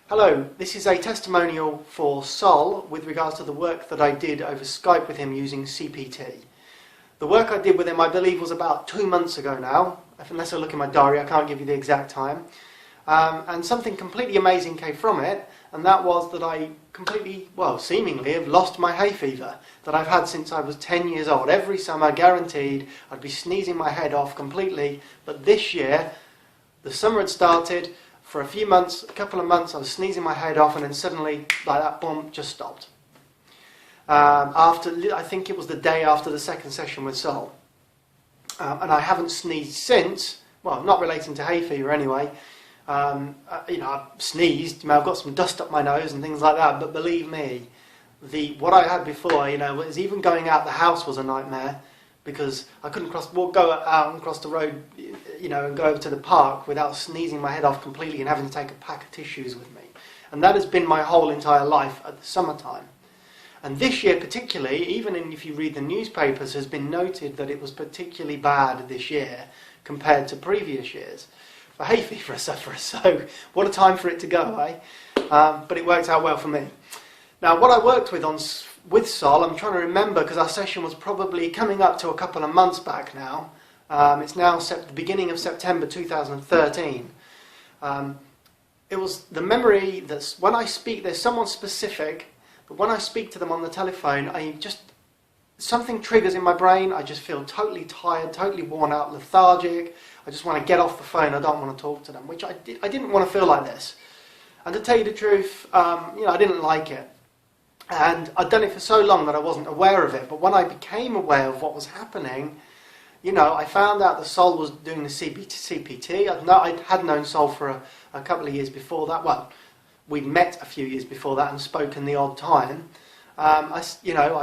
Hello, this is a testimonial for Sol with regards to the work that I did over Skype with him using CPT. The work I did with him, I believe, was about 2 months ago now. Unless I look in my diary, I can't give you the exact time. And something completely amazing came from it, and that was that I completely, well, seemingly have lost my hay fever that I've had since I was 10 years old. Every summer, guaranteed, I'd be sneezing my head off completely, but this year, the summer had started. For a few months, a couple of months, I was sneezing my head off, and then suddenly, like that, boom, just stopped. I think it was the day after the second session with Sol. And I haven't sneezed since, well, not relating to hay fever anyway. I've sneezed, I've got some dust up my nose and things like that, but believe me, what I had before, was even going out the house was a nightmare, because I couldn't go out and cross the road, and go over to the park without sneezing my head off completely and having to take a pack of tissues with me. And that has been my whole entire life at the summertime. And this year particularly, even if you read the newspapers, has been noted that it was particularly bad this year compared to previous years for hay fever sufferers. So what a time for it to go, eh? But it worked out well for me. Now, what I worked with Sol, I'm trying to remember, because our session was probably coming up to a couple of months back now. It's now the beginning of September 2013. It was the memory that when I speak, there's someone specific, but when I speak to them on the telephone, something triggers in my brain. I just feel totally tired, totally worn out, lethargic. I just want to get off the phone. I don't want to talk to them, which I didn't want to feel like this. And to tell you the truth, I didn't like it. And I'd done it for so long that I wasn't aware of it. But when I became aware of what was happening, I found out that Sol was doing the CPT. I had known Sol for a couple of years before that. Well, we'd met a few years before that and spoken the odd time. I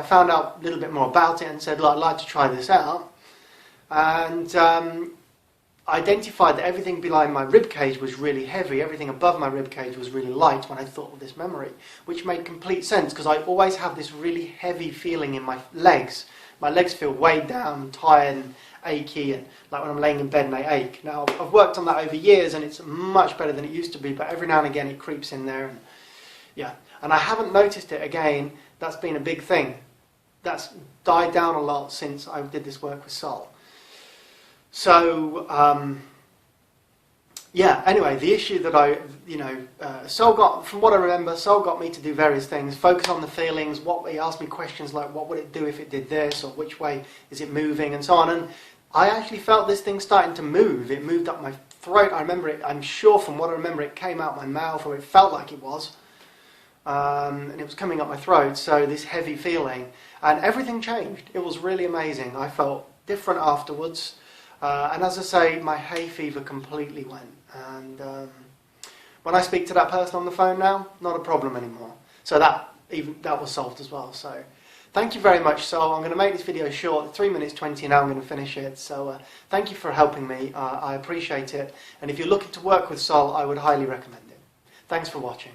found out a little bit more about it and said, look, I'd like to try this out. And identified that everything below my rib cage was really heavy, everything above my rib cage was really light when I thought of this memory, which made complete sense because I always have this really heavy feeling in my legs. My legs feel weighed down, tired and achy, and like when I'm laying in bed and they ache. Now, I've worked on that over years and it's much better than it used to be, but every now and again it creeps in there. And I haven't noticed it again. That's been a big thing. That's died down a lot since I did this work with Sol. So, anyway, the issue that Sol got, from what I remember, Sol got me to do various things, focus on the feelings, he asked me questions like, what would it do if it did this, or which way is it moving, and so on, and I actually felt this thing starting to move. It moved up my throat. I remember it, I'm sure from what I remember, it came out my mouth, or it felt like it was, and it was coming up my throat, so this heavy feeling, and everything changed. It was really amazing. I felt different afterwards. And as I say, my hay fever completely went. And when I speak to that person on the phone now, not a problem anymore. So that was solved as well. So thank you very much, Sol. I'm going to make this video short, 3 minutes 20 now I'm going to finish it. So thank you for helping me. I appreciate it. And if you're looking to work with Sol, I would highly recommend it. Thanks for watching.